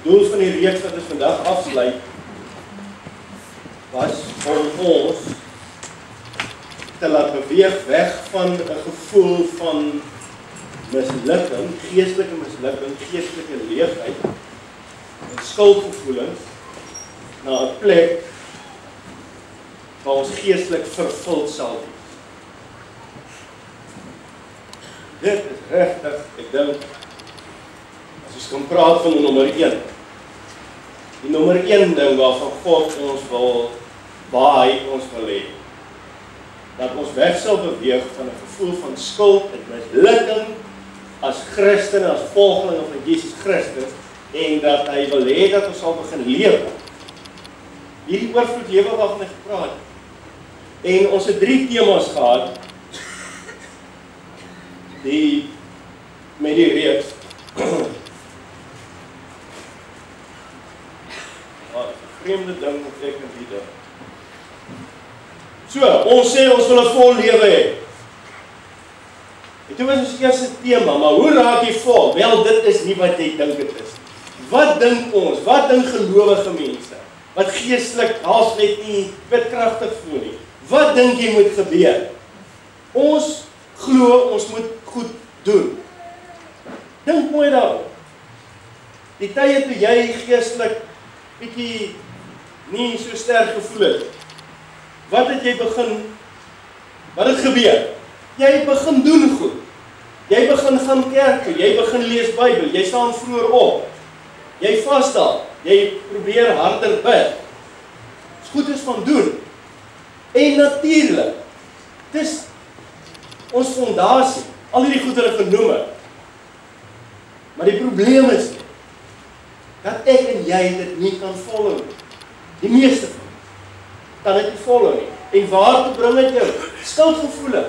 doel van die reeks wat ons vandag afsluit, was om ons te laat beweeg weg van 'n gevoel van mislukking, geestelike mislukking, geestelike leegheid, en skuldgevoelens, na 'n plek waar ons geestelik vervuld sal wees. Dit is regtig, ek dink, as ons kan praat van nommer 1. Die nommer 1 ding waarvan God ons wil, waar hy ons wil hê, dat ons weg sal beweeg van 'n gevoel van skuld en mislukking as Christene, as volgelinge van Jesus Christus, en dat hy wil hê dat ons sal begin lewe. Hierdie oorvloed lewe waarvan hy gepraat het. En ons het 3 temas gehad, met die reeks. Wat 'n vreemde ding wat ek kan bied. So, ons sê ons wil 'n vol lewe hê. En toe was ons eerste tema, maar hoe raak jy vol? Wel, dit is nie wat jy dink dit is. Wat dink ons? Wat dink gelowige mense? Wat geestelik haas net nie kragtig voel nie. Wat dink jy moet gebeur? Ons glo ons moet goed doen. Dink mooi daaroor. Die tye toe jy geestelik bietjie nie so sterk gevoel het. Wat het jy begin? Wat het gebeur? Jy begin doen goed. Jy begin gaan kerk toe, jy begin lees Bybel, jy staan vroeër op. Jy vasdaal, jy probeer harder bid. Dis goed is van doen. En natuurlik, dis ons fondasie, al hierdie goed wat ek genoem het. Maar die probleem is dat ek en jy dit nie kan volhou nie. Die meeste van kan dit nie volhou nie. En waartoe bring dit jou? Skuldgevoele.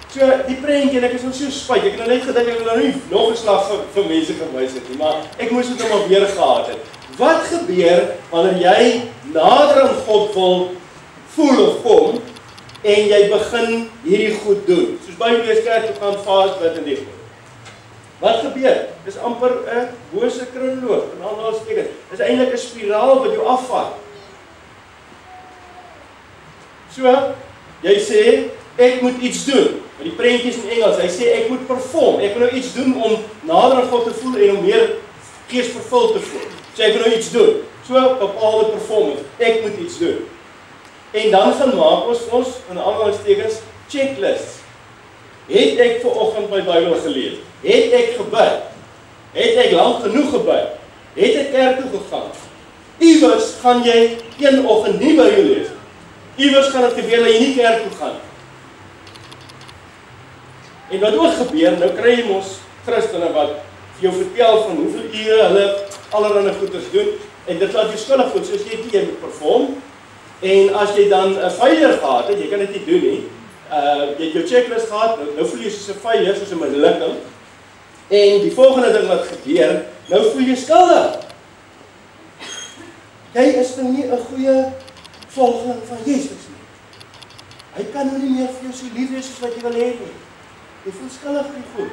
So, die prentjie, en ek is nou so spyt, ek het nou net gedink, ek wil nou nie nog 'n slag vir mense gewys het nie, maar ek moes dit nou maar weer gehad het. Wat gebeur wanneer jy nader aan God wil voel of kom, en jy begin hierdie goed doen? Soos by die kerk toe gaan vas bid en die goed. Wat gebeur? Dis amper 'n bose krinloop, en aanhalingstekens. Dis eintlik 'n spiraal wat jou afvat. So, jy sê, ek moet iets doen. Maar die prentjies in Engels, hy sê, ek moet perform. Ek moet nou iets doen om nader aan God te voel en om meer geesvervuld te voel. So, ek moet nou iets doen. So, bepaalde performance. Ek moet iets doen. En dan gaan maak ons, in aanhalingstekens, checklists. Het ek vanoggend my Bybel gelees? Het ek gebid? Het ek lank genoeg gebid? Het ek kerk toe gegaan? Iewers gaan jy een oggend nie Bybel lees. Iewers gaan dit gebeur dat jy nie kerk toe gaan. En wat ook gebeur, nou kry jy mos Christene wat vir jou vertel van hoeveel ure hulle allerlei goeders doen, en dit laat jou skuldig voel, soos jy moet perform, en as jy dan 'n failure gehad het, jy kan dit nie doen nie, jy het jou checklist gehad, nou voel jy soos 'n failure, soos 'n mislukking, en die volgende ding wat gebeur, nou voel jy skuldig. Jy is nou nie 'n goeie volgeling van Jesus nie. Hy kan nou nie meer vir jou so lief wees soos wat jy wil hê nie. Jy voel skuldig vir die goed.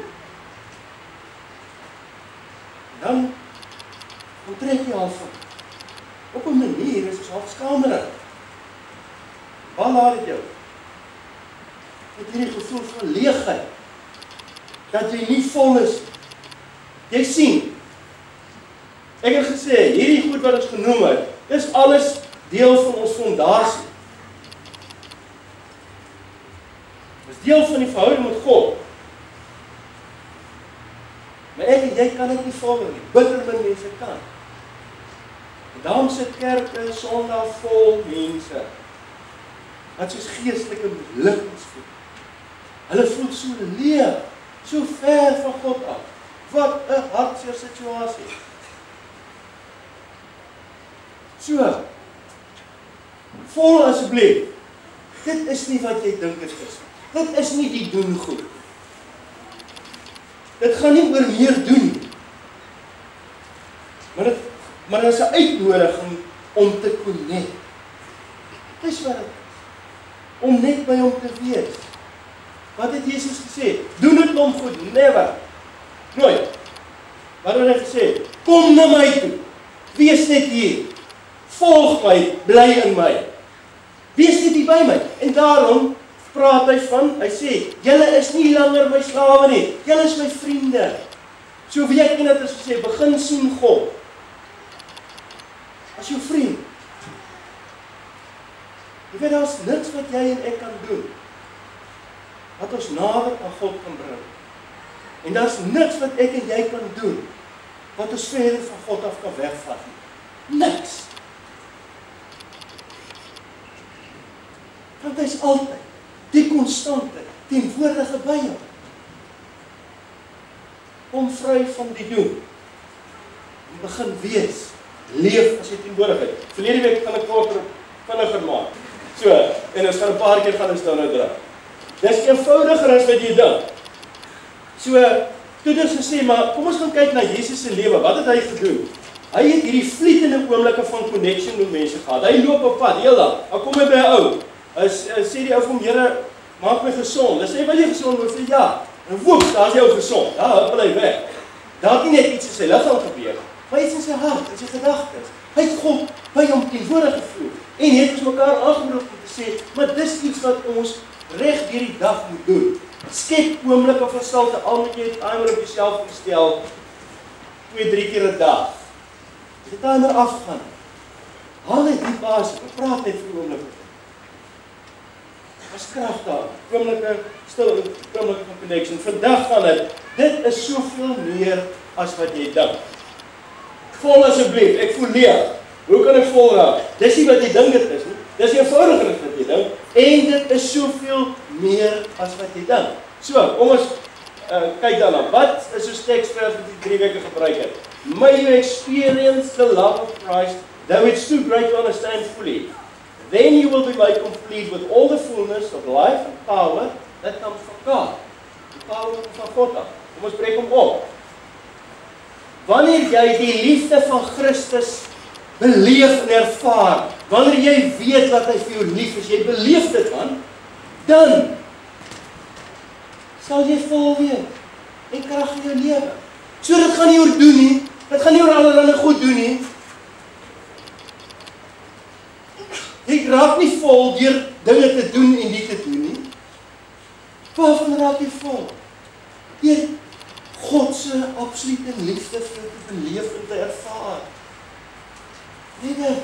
Dan trek jy af. Op 'n manier is dit half skamerig. Waar laat dit jou? Met hierdie gevoel van leegheid. Dat jy nie vol is. Jy sien, ek het gesê, hierdie goed wat ons genoem het, dis alles deel van ons fondasie. Dis deel van die verhouding met God. Maar ek en jy kan dit nie volg nie. Bitter min mense kan. En daarom sit kerke Sondag vol mense wat soos geestelike mislukkings voel. Hulle voel so leeg, so ver van God af. Wat 'n hartseer situasie. So, vol asseblief. Dit is nie wat jy dink dit is. Dit is nie die doen goed. Dit gaan nie oor meer doen nie. Maar dit is 'n uitnodiging om te connect. Dis wat dit is. Om net by hom te wees. Wat het Jesus gesê? Doen dit om goed, never. Nooit. Wat het hy gesê? Kom na my toe. Wees net hier. Volg my, bly in my. Wees net hier by my. En daarom praat hy sê, julle is nie langer my slawe nie. Julle is my vriende. So weet jy net as hy sê, begin soen God. As jou vriend. Jy weet, daar is niks wat jy en ek kan doen, wat ons nader aan God kan bring. En daar is niks wat ek en jy kan doen, wat ons verder van God af kan wegvat nie. Niks. Want hy is altyd, die konstante, teenwoordige by jou. Kom vry van die doen. En begin wees, leef as jy teenwoordigheid. Verlede week gaan ek kort vinniger maak. So, en ons gaan 'n paar keer gaan ons nou draai. Dis eenvoudiger as wat jy dink. So, toe ons gesê, maar kom ons gaan kyk na Jesus se lewe. Wat het hy gedoen? Hy het hierdie vlietende oomblikke van connection met mense gehad. Hy loop op pad, heel dag. Dan kom hy by 'n ou. Hy sê die ou vir hom, Here, maak my gesond. Hy sê, wil jy gesond word? Hy sê, ja. En woep, daar is jou gesond. Daar huppel hy weg. Daar het nie net iets in sy liggaam gebeur, maar iets in sy hart, in sy gedagtes. Hy het God by hom teenwoordig gevoel. En het ons mekaar aangeroep om te sê, maar dis iets wat ons reg hierdie dag moet doen. Skep oomblikke van stilte, al moet jy 'n timer op jouself instel, 2-3 keer 'n dag. As die timer afgaan, haal net die basis, praat net vir oomblikke. As krag daar, oomblikke stil, oomblikke van connection. Vandag gaan dit is soveel meer as wat jy dink. Vol asseblief, ek voel leeg. Hoe kan ek vol raak? Dis nie wat jy dink dit is nie. Dis eenvoudiger as wat jy dink. En dit is soveel meer as wat jy dink. So, kom ons kyk daarna. Wat is ons teksvers wat jy 3 weke gebruik het? May you experience the love of Christ, though it's too great to understand fully. Then you will be made complete with all the fullness of life and power that comes from God. Die power van God af. Kom ons breek hom op. Wanneer jy die liefde van Christus beleef en ervaar, wanneer jy weet wat hy vir jou lief is, jy beleef dit dan sal jy vol wees en krag in jou lewe. So dit gaan nie oor doen nie, dit gaan nie oor allerlei goed doen nie. Jy raak nie vol deur dinge te doen en nie te doen nie. Waarvan raak jy vol? Deur God se absolute liefde vir jou te beleef en te ervaar. Nee.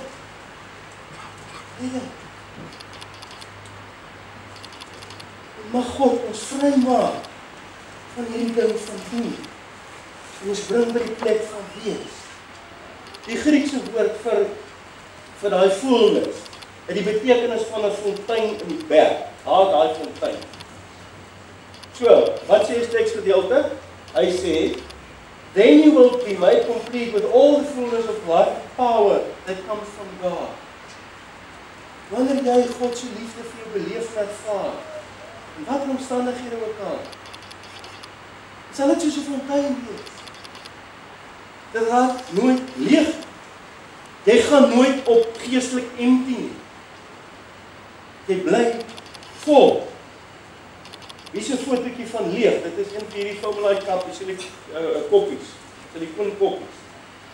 Mag God ons vrymaak van hierdie ding van doen. En ons bring by die plek van wees. Die Griekse woord vir daai fullness, het die betekenis van 'n fontein in die berg. Haal daai fontein. So, wat sê die teksgedeelte? Hy sê, then you will be made complete with all the fullness of life and power that comes from God. Wanneer jy God se liefde vir jou beleef en ervaar, en wat omstandighede ook al, sal dit soos 'n fontein wees. Dit raak nooit leeg. Jy gaan nooit op geestelik empty nie. Jy bly vol. Wie is 'n fotootjie van leeg? Dit is een van hierdie formulae kappies, die koppies, die koen koppies.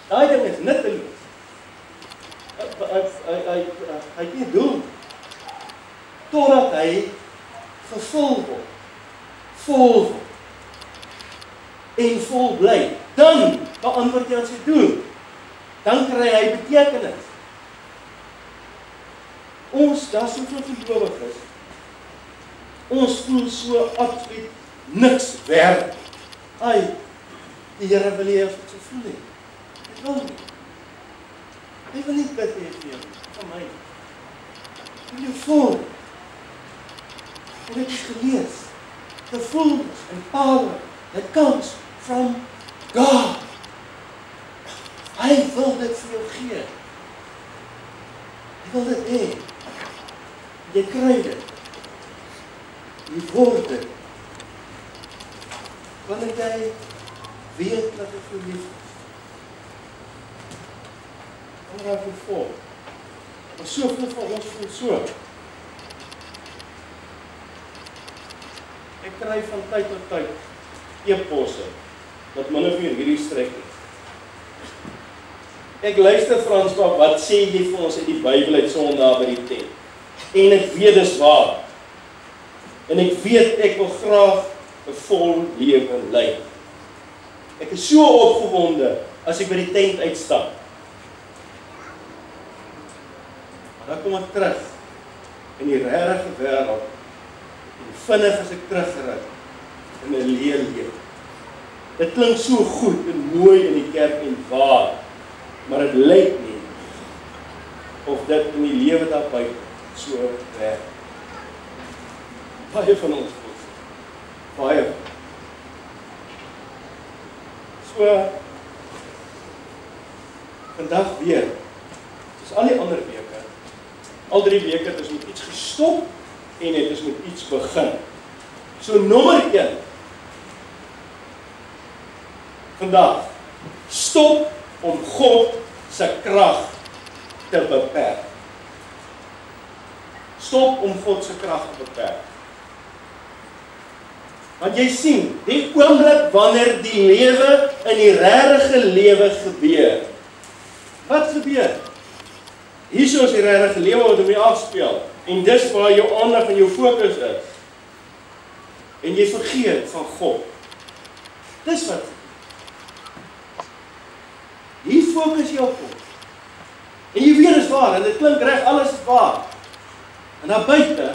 Daai ding is nutteloos. Hy het nie doel totdat hy gevul word, vol word en vol bly. Dan beantwoord jy aan sy doel. Dan kry hy betekenis. Ons, daar soveel gelowiges, ons voel so absoluut niks werd. Ai, die Here wil hê ons moet so voel nie. Dit wil nie. Hy wil nie bid hê vir jou, van my. Wil jou voel. En ek het gelees, the fullness and power that comes from God. Hy wil dit vir jou gee. Hy wil dit hê. Jy kry dit. Jy word dit. Wanneer jy weet dat ek jou lief is. Dan raak jy vol. Maar soveel van ons voel so. Ek kry van tyd tot tyd e-posse wat min of meer hierdie strek is. Ek luister Frans, wat sê jy vir ons uit die Bybel uit Sondag by die tent? En ek weet dis waar. En ek weet ek wil graag 'n vol lewe lei. Ek is so opgewonde as ek by die tent uitstap. Maar dan kom ek terug in die regte wêreld en vinnig as ek teruggery in 'n leë lewe. Dit klink so goed en mooi in die kerk en waar, maar dit lyk nie of dit in die lewe daar buite so werk. Baie van ons baie. So vandag weer, soos al die ander weke, al 3 weke het ons met iets gestop en het ons met iets begin. So nommer 1 vandag, stop om God se krag te beperk. Stop om God se krag te beperk. Want jy sien, die oomblik wanneer die lewe in die regte lewe gebeur. Wat gebeur? Hierso is die regte lewe wat om jy afspeel. En dis waar jou aandag en jou fokus is. En jy vergeet van God. Dis wat. Hier fokus jy op God. En jy weet is waar, en dit klink reg, alles is waar. En daar buite,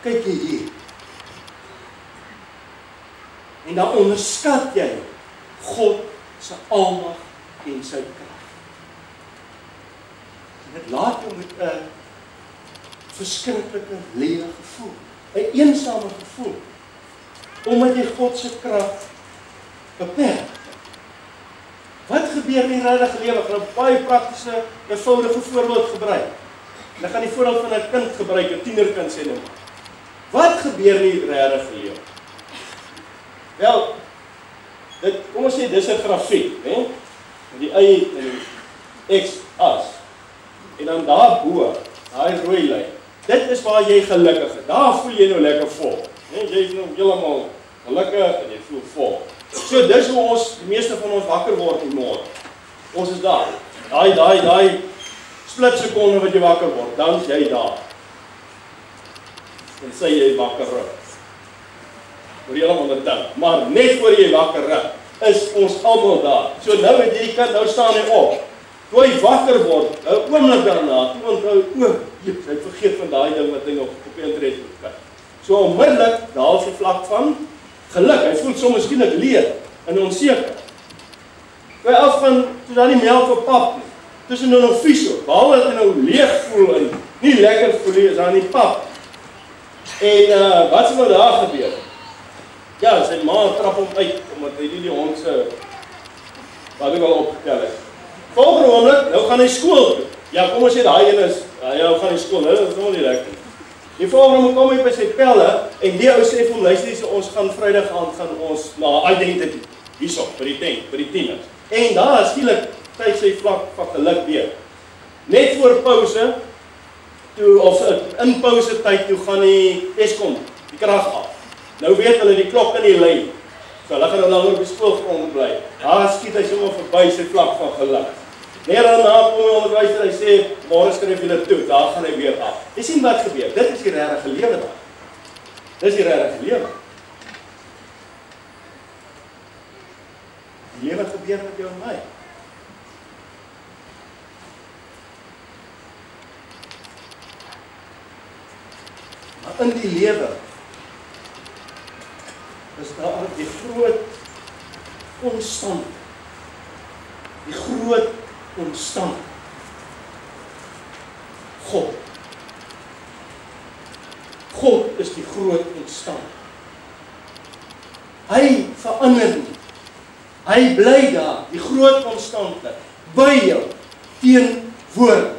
kyk jy hier. En dan onderskat jy God se almag en sy krag. En dit laat jou met 'n verskriklike leë gevoel, 'n eensame gevoel, omdat jy God se krag beperk. Wat gebeur in die regte lewe? Ek gaan 'n baie praktiese, eenvoudige voorbeeld gebruik. Ek gaan die voorbeeld van 'n kind gebruik, 'n tienerkind sê nou maar. Wat gebeur in die regte lewe? Wel, kom ons sê, dis 'n grafiek, hè? Met die y en die x-as. En dan daarbo, daai rooi lyn. Dit is waar jy gelukkig is. Daar voel jy nou lekker vol. Hè? Jy is nou heeltemal gelukkig en jy voel vol. So dis hoe ons, die meeste van ons wakker word in die môre. Ons is daar. Daai split sekonde wat jy wakker word, dan is jy daar. En sê jy wakker rug. Voor jy allemaal onderdink. Maar net voor jy wakker rug, is ons almal daar. So nou het jy kan, nou staan hy op. Toe hy wakker word, 'n oomblik daarna, toe onthou, hy vergeet van daai ding wat hy nog op die internet moet kyk. So onmiddellik, daar is die vlak van geluk. Hy voel so miskien ek leer en onseker. Toe hy af van, toe daar nie melk op pap nie, tussen nou nog vies op, behalwe dat hy nou leeg voel en nie lekker voel nie, is daar nie pap. En wat is nou daar gebeur? Ja, sy ma trap hom uit, omdat hy nie die hond se, wat ek al opgetel het. Volgende oomblik, nou gaan hy skool toe. Ja, kom ons sê, daai een is, nou gaan hy skool, nou is nog nie lekker. Die volgende oomblik kom hy by sy pelle, en die ou sê vir hom, luister, so, ons gaan Vrydag aand gaan ons na Identity, hierso, by die tent, by die tieners. En daar skielik, tyd sy vlak van geluk weer. Net voor pause, toe, of in pause tyd, toe gaan die Eskom, die krag af. Nou weet hulle die klok in die lyn. So hulle gaan nou langer op die skoolgrond bly. Daar skiet hy sommer verby sy vlak van geluk. Net daarna kom hy onderwyser, hy sê, môre skryf julle toe, daar gaan hy weer af. Jy sien wat gebeur, dit is die regte lewe daar. Dis die regte lewe. Die lewe gebeur met jou en my. Maar in die lewe is daar die groot konstant. Die groot konstant. God. God is die groot konstant. Hy verander nie. Hy bly daar, die groot konstante, by jou, teenwoordig.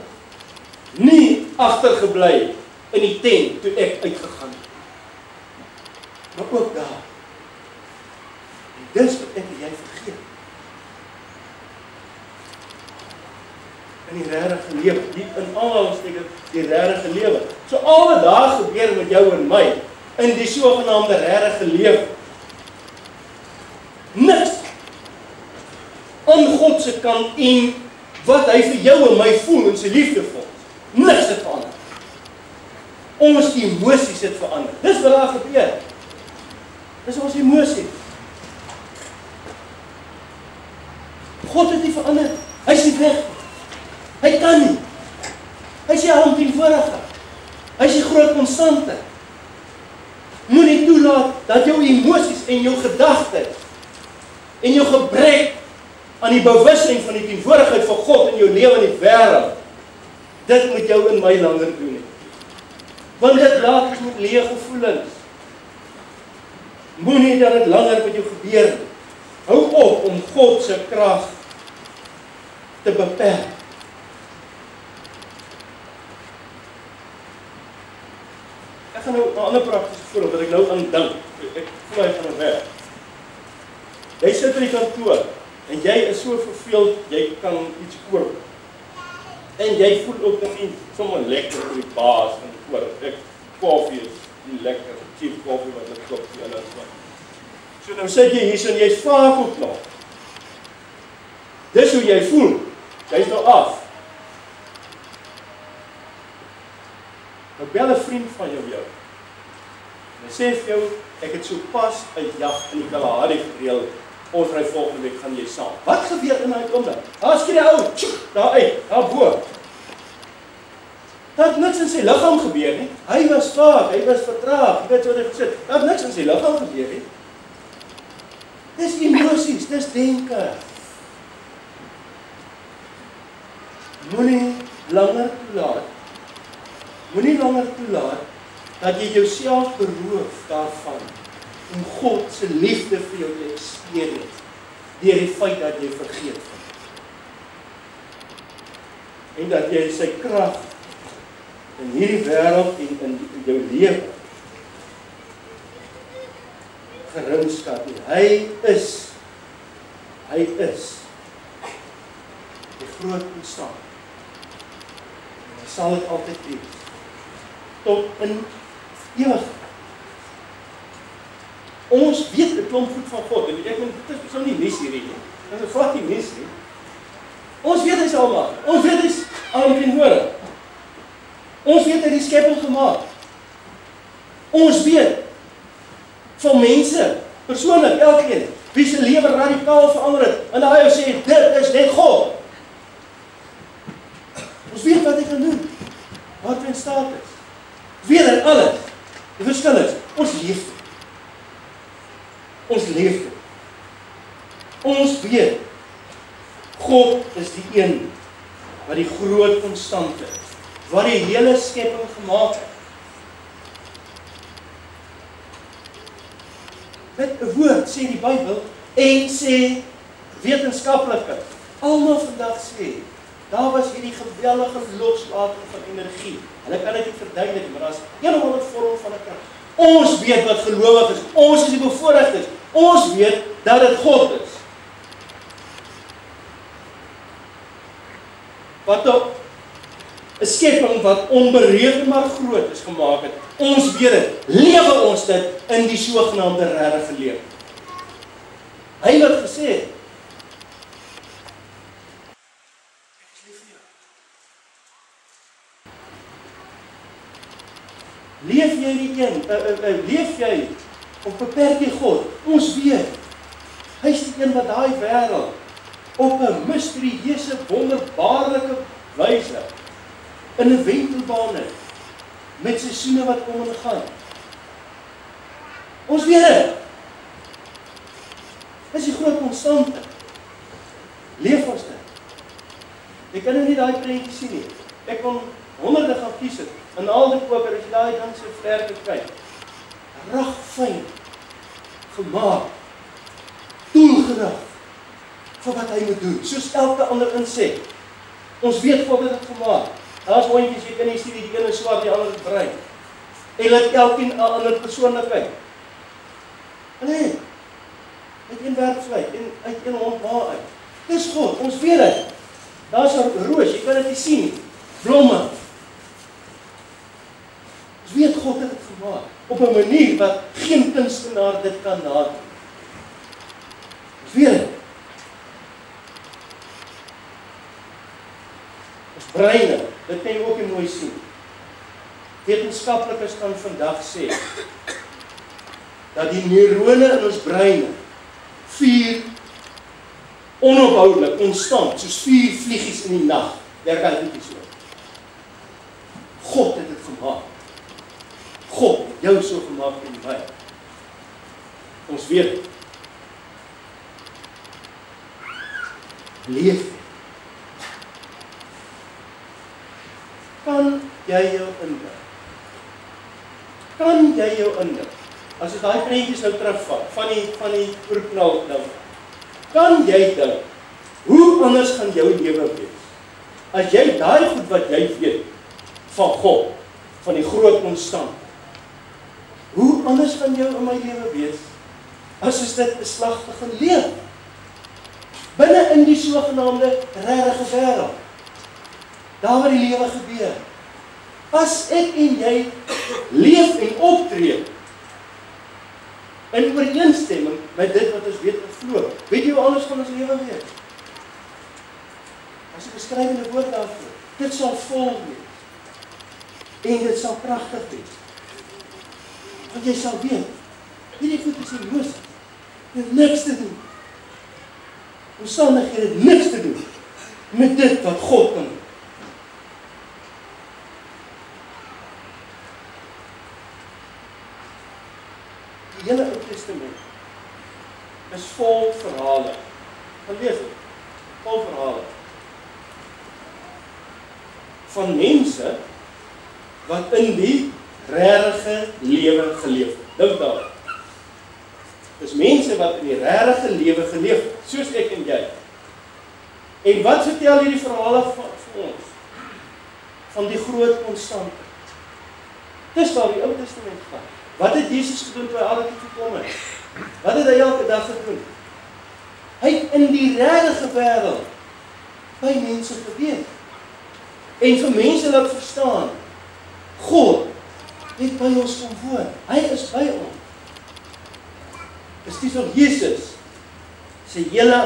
Nie agtergebly in die tent toe ek uitgegaan het. Maar ook daar. Dis wat ek en jy vergeet. In die regte lewe, in aanhalingstekens die regte lewe. So al wat daar gebeur met jou en my, in die sogenaamde regte lewe, niks aan God se kant en wat hy vir jou en my voel in sy liefde vir ons. Niks het verander. Ons emosies het verander. Dis wat daar gebeur. Dis ons emosie. God het nie verander. Hy is nie weg. Hy kan nie. Hy is die alomteenwoordige. Hy is die groot konstante. Moenie toelaat dat jou emosies en jou gedagtes en jou gebrek aan die bewustheid van die teenwoordigheid van God in jou lewe en die wêreld, dit moet jou in my langer doen nie. Want dit laat ons met leë gevoelens. Moenie dat dit langer met jou gebeur nie. Hou op om God se krag te beperk. Ek gaan nou 'n ander praktiese voorbeeld wat ek nou aan dink. Ek voel hy gaan weg. Jy sit in die kantoor en jy is so verveeld, jy kan iets koop. En jy voel ook nog nie sommer lekker vir die baas en oor. Ek koffie is die lekker, cheap koffie wat ek koop vir hulle. So nou sit jy hier en jy's vaak ook nog. Dis hoe jy voel. Jy's nou af. Nou bel 'n vriend van jou. En hy sê vir jou, ek het so pas 'n jag in die Kalahari gereël. Ons ry volgende week, gaan jy saam. Wat gebeur in daai oomblik? Daar skree die ou, daar uit, daar bo. Daar het niks in sy liggaam gebeur nie. Hy was vaag, hy was vertraag, jy weet wat hy gesit. Daar het niks in sy liggaam gebeur nie. Dis emosies, dis denke. Moenie langer toelaat dat jy jouself beroof daarvan om God se liefde vir jou te experience deur die feit dat jy vergeet van en dat jy sy krag in hierdie wêreld en in jou lewe geringskat nie. Hy is die groot konstant. Hy sal dit altyd wees tot in ewigheid. Ons weet 'n klomp goed van God en ek dit is nou nie mis hierdie nie. Dit is 'n vat nie mis nie. Ons weet hy is almagtig. Ons weet hy is alomteenwoordig. Ons weet hy het die skepping gemaak. Ons weet van mense, persoonlik elkeen, wie se lewe radikaal verander het en hy sê dit is net God. Ons weet wat hy kan doen. Wat hy in staat is. Weet dit alles. Die verskil is, ons leef dit. Ons leef dit. Ons weet, God is die een wat die groot konstante is, wat die hele skepping gemaak het. Met 'n woord sê die Bybel en sê wetenskaplikes. Almal vandag sê, daar was hierdie geweldige loslating van energie. Hulle kan dit nie verduidelik, maar daar's een of ander vorm van 'n krag. Ons weet wat gelowig is. Ons is die bevoorregtes. Ons weet dat dit God is. Wat 'n skepping wat onberekenbaar groot is gemaak het. Ons weet dit. Lewe ons dit in die sogenaamde regte lewe. Hy het gesê, leef jy die een, leef jy, of beperk jy God? Ons weet, hy is die een wat daai wêreld op 'n misterieuse, wonderbaarlike wyse in 'n wentelbaan het, met seisoene wat kom en gaan. Ons weet dit. Dit is die groot konstante. Leef ons dit. Jy kan nou nie daai prentjie sien nie. Ek kon honderde gaan kies het. En al die koker, as jy daai ding so vlerke kyk, rag fyn, gemaak, doelgerig, vir wat hy moet doen, soos elke ander insek. Ons weet God het dit gemaak. Daar's hondjies, jy kan nie sien die een is swart, die ander is bruin. En laat elkeen 'n ander persoonlikheid. Nee, uit een werkswijk, en uit een hond waar uit. Dis God, ons weet dit. Daar's 'n roos, jy kan dit nie sien nie. Blomme. Ons weet God het dit gemaak, op 'n manier wat geen kunstenaar dit kan nadoen. Ons weet dit. breine, dit kan jy ook nie mooi sien. Wetenskaplikes kan vandag sê, dat die neurone in ons breine vuur onophoudelik, konstant, soos 4 vliegies in die nag, werk hy nie so. God het dit gemaak. God het jou so gemaak en my. Ons weet, leef. Kan jy jou indink? Kan jy jou indink? As jy daai prentjies nou terugvat, van die oorknal ding, kan jy dink, hoe anders gaan jou lewe wees? As jy daai goed wat jy weet, van God, van die groot konstant, hoe anders gaan jou in my lewe wees, as is dit 'n slagtige lewe? Binne in die sogenaamde regte wêreld, daar waar die lewe gebeur. As ek en jy leef en optree in ooreenstemming met dit wat ons weet en glo, weet jy hoe anders gaan ons lewe wees? As 'n beskrywende woord daarvoor, dit sal vol wees. En dit sal pragtig wees. Want jy sal weet, hierdie goed is in Josef, dit niks te doen. Omstandighede niks te doen met dit wat God kan doen. Die hele Ou Testament is vol verhale. Gaan lees dit. Vol verhale. Van mense wat in die regte lewe geleef het. Dink daaraan. Dis mense wat in die regte lewe geleef het, soos ek en jy. En wat vertel hierdie verhale vir ons? Van die groot konstante. Dis waar die Ou Testament gaan. Wat het Jesus gedoen toe hy aarde toe gekom het? Wat het hy elke dag gedoen? Hy het in die regte wêreld by mense gewees. En vir mense laat verstaan, God het by ons kom woon. Hy is by ons. Dis dis of Jesus sy hele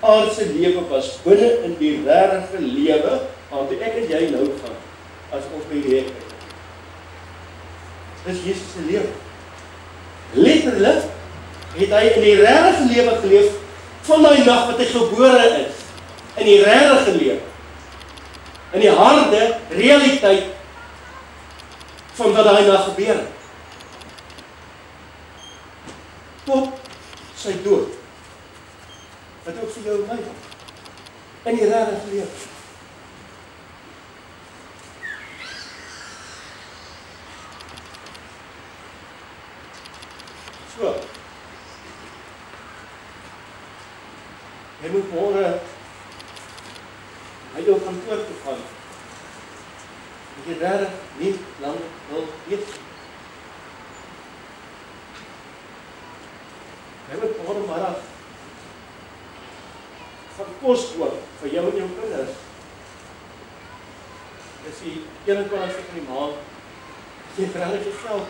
aardse lewe was binne in die regte lewe, waartoe ek en jy nou gaan, as ons by die hek kyk. Dis Jesus se lewe. Letterlik het hy in die regte lewe geleef van daai nag wat hy gebore is. In die regte lewe. In die harde realiteit van wat daai nag gebeur het. Tot sy dood. Wat ook vir jou en my was. In die regte lewe. So. Jy moet môre hy jou kantoor toe gaan. Ek het regtig nie lang wil weet. Hy moet môre middag van kos koop vir jou en jou kinders. Dis die 21ste van die maand. Jy het regtig geld.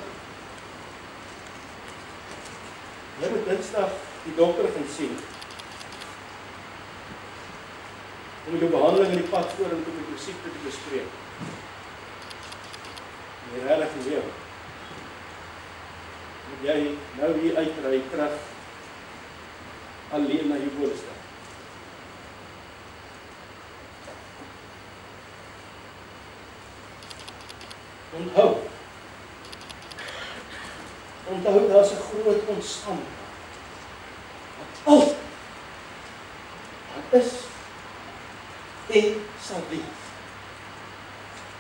Jy moet Dinsdag die dokter gaan sien. Om jou behandeling in die pad vorentoe met jou siekte te bespreek. In die regte lewe. Moet jy nou hier uitry terug alleen na jou woonstel. Onthou, daar's 'n groot konstant. Wat is en sal wees.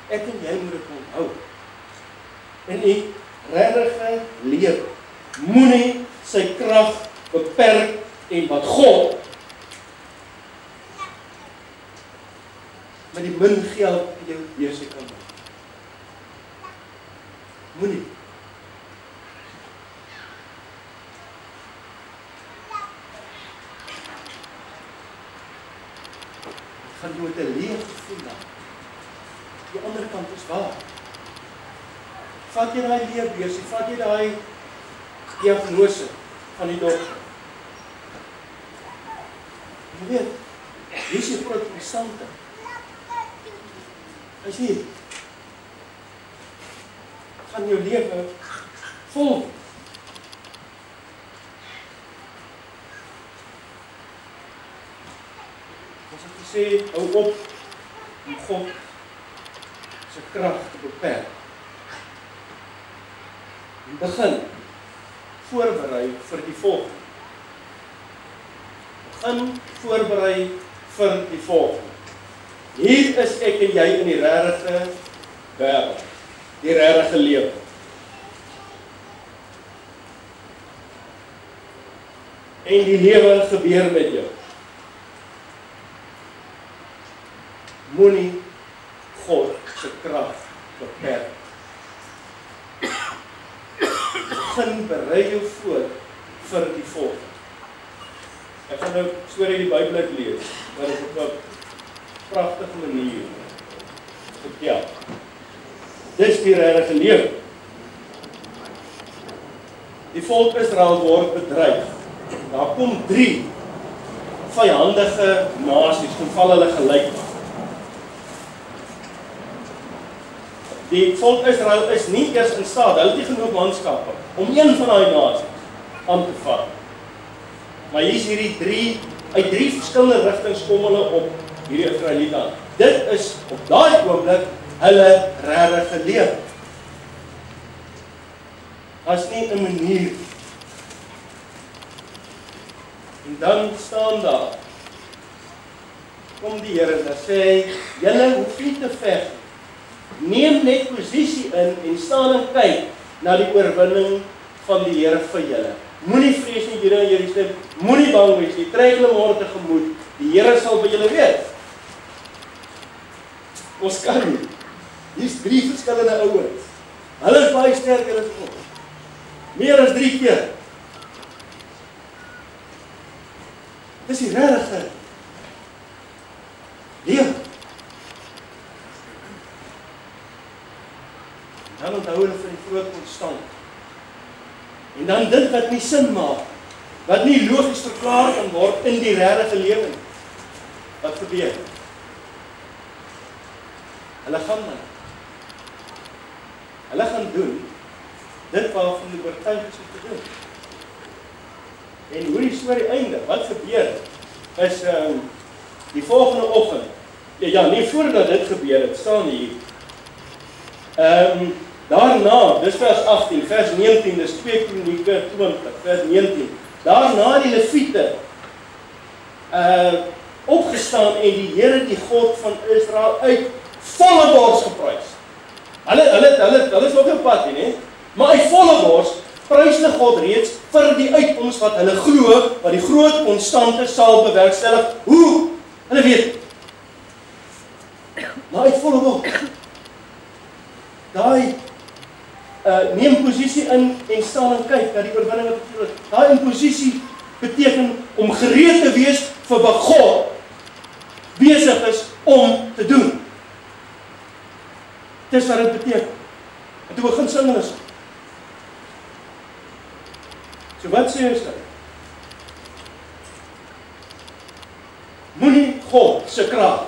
Ek en jy moet dit onthou. In die regte lewe moenie sy krag beperk en wat God met die min geld in jou besig kan maak. Moenie. Gaan jy met 'n leeg gevoel dan. Die ander kant is waar. Vat jy daai leefbesie, vat jy daai diagnose van die dokter. Jy weet, hier is die groot konstante. Hy sê, gaan jou lewe vol. Ons het gesê, hou op om God se krag te beperk. En begin voorberei vir die volgende. Begin voorberei vir die volgende. Hier is ek en jy in die regte wêreld, die regte lewe. En die lewe gebeur met jou. Moenie God se krag beperk. Begin berei jou voor vir die volgende. Ek gaan nou storie die Bybel uit lees, wat ek op 'n pragtige manier vertel. Dis die regte lewe. Die volk Israel word bedreig. Daar kom 3 vyhandige nasies, kom val hulle gelyk. Die volk Israel is nie eers in staat, hulle het nie genoeg manskappe om een van daai nasies aan te vat. Maar hier is hierdie uit 3 verskillende rigtings kom hulle op hierdie Israeliete. Dit is op daai oomblik hulle regte lewe. As nie 'n manier. En dan staan daar, kom die Here en sê hy, julle hoef nie te veg. Neem net posisie in en staan en kyk na die oorwinning van die Here vir julle. Moenie vrees nie, Juda en Jerusalem, moenie bang wees nie, trek julle môre tegemoet. Die Here sal by julle wees. Ons kan nie. Hier's 3 verskillende ouens. Hulle is baie sterker as ons. Meer as 3 keer. Dis die regte lewe. Dan onthou hulle vir die groot ontstaan. En dan dit wat nie sin maak, wat nie logies verklaar kan word in die regte lewe nie. Wat gebeur? Hulle gaan dan. Hulle gaan doen dit waarvan hulle oortuig is om te doen. En hoe die storie einde, wat gebeur is die volgende oggend. Ja, nie voordat dit gebeur het, staan hier. Daarna, dis vers 18, vers 19, dis 2 Kronieke 20, vers 19. Daarna die Lewiete opgestaan en die Here die God van Israel uit volle bors geprys. Hulle is nog op pad hier, nee? Maar uit volle bors prys hulle God reeds vir die uitkoms wat hulle glo, wat die groot konstante sal bewerkstellig. Hoe? Hulle weet. Maar uit volle bors. Daai neem posisie in en staan en kyk na die oorwinning wat gebeur het. Daai in posisie beteken om gereed te wees vir wat God besig is om te doen. Dis wat dit beteken. En toe begin sing hulle. So wat sê ons nou? Moenie God se krag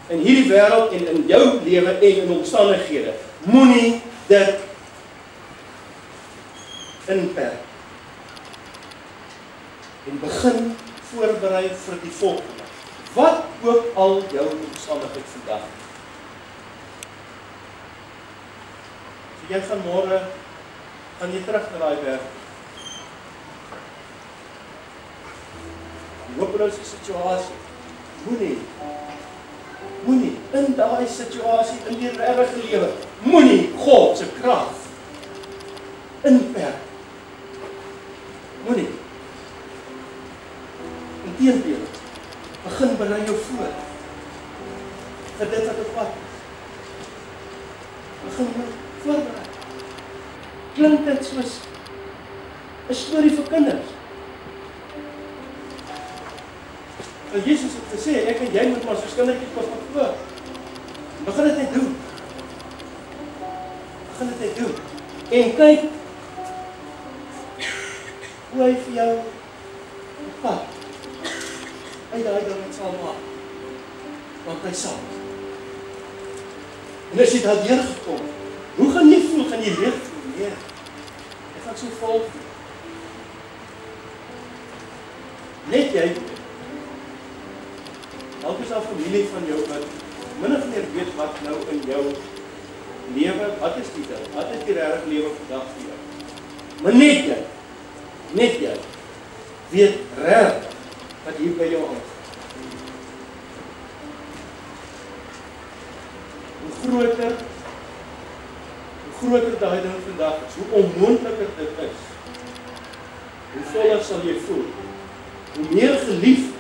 in hierdie wêreld en in jou lewe en in omstandighede. Moenie dit inperk. En begin voorberei vir die volgende. Wat ook al jou omstandigheid vandag. So jy gaan môre gaan jy terug na daai werk. Die hopelose situasie. Moenie in daai situasie in die regte lewe. Moenie God se krag inperk. Moenie. Inteendeel, begin berei jou voor vir dit wat op pad is. Begin jou voorberei. Klink dit soos 'n storie vir kinders? Want Jesus het gesê, ek en jy moet maar soos kindertjies begin voor. Begin dit net doen. Begin dit net doen. En kyk hoe hy vir jou op pad uit daai ding sal maak. Want hy sal. En as jy daardeur gekom, hoe gaan jy voel? Gaan jy leeg voel? Nee. Jy gaan so vol voel. Net jy, dalk is daar familie van jou wat min of meer weet wat nou in jou lewe, wat is die ding? Wat is die regte lewe vandag vir jou? Maar net jy, weet regtig wat hier by jou aangaan. Hoe groter daai ding vandag is, hoe onmoontliker dit is, hoe voller sal jy voel, hoe meer geliefd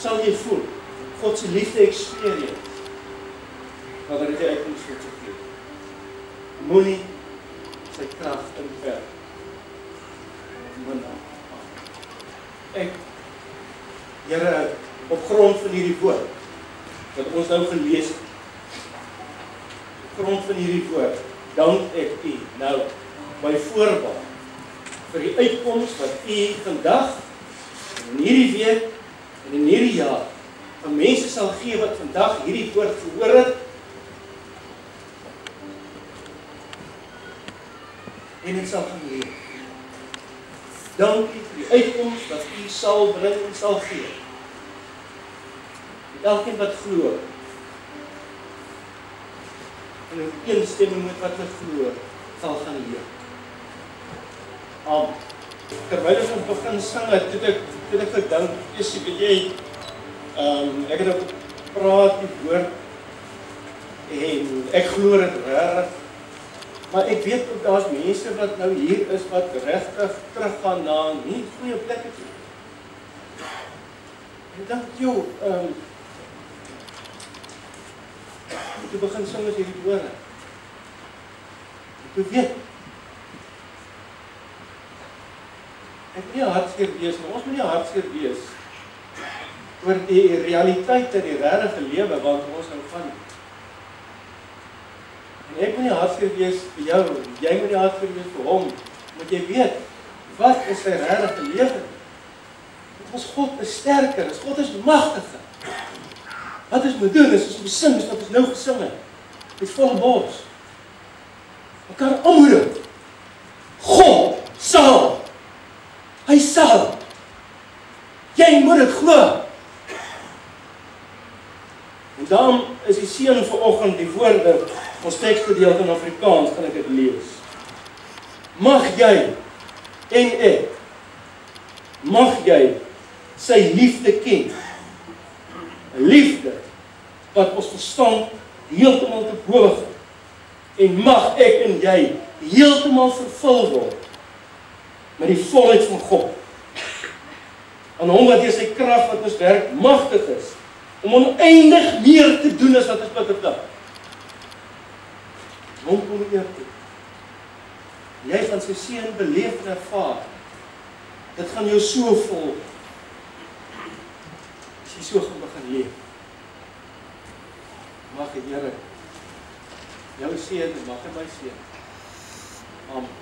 sal jy voel, God se liefde experience, wanneer jy uitkoms tot sy gee. Moenie sy krag inperk. Here, op grond van hierdie woord, wat ons nou gelees het, op grond van hierdie woord, dank ek U nou, by voorbaat, vir die uitkoms wat U vandag, in hierdie week, en in hierdie jaar, van mense sal gee wat vandag hierdie woord gehoor het, en het sal gaan leef. Dankie vir die uitkoms wat U sal bring en sal gee. Elkeen wat glo, en in ooreenstemming met wat hulle glo, sal gaan leef. Amen. Terwyl ons begin sing, het ek gedink, weet jy, ek het op praat die woord, en ek glo dit reg, maar ek weet ook daar's mense wat nou hier is, wat regtig teruggaan na nie goeie plekke toe. En dan, toe begin sing as hierdie woorde. Toe weet, ek moet nie hartseer wees, maar ons moet nie hartseer wees oor die realiteit en die regte lewe wat ons nou gaan. En ek moet nie hartseer wees vir jou, jy moet nie hartseer wees vir hom, moet jy weet, wat is sy regte lewe? Ons God is sterker, God is magtiger. Wat ons moet doen, is ons moet sing, wat ons nou gesing het, met volle bors. Mekaar aanmoedig. God sal. Hy sal. Jy moet dit glo. En daarom is die seën vanoggend die woorde, ons teksgedeelte in Afrikaans, kan ek dit lees. Mag jy en ek, mag jy sy liefde ken. 'n Liefde wat ons verstand heeltemal te bowe gaan. En mag ek en jy heeltemal vervul word met die volheid van God. Aan hom wat deur sy krag wat ons werk magtig is om oneindig meer te doen as wat ons bid of dink. Hom kom eer toe. Jy gaan sy seën beleef en ervaar. Dit gaan jou so vol. As jy so gaan begin leef. Mag die Here jou seën en mag hy my seën. Amen.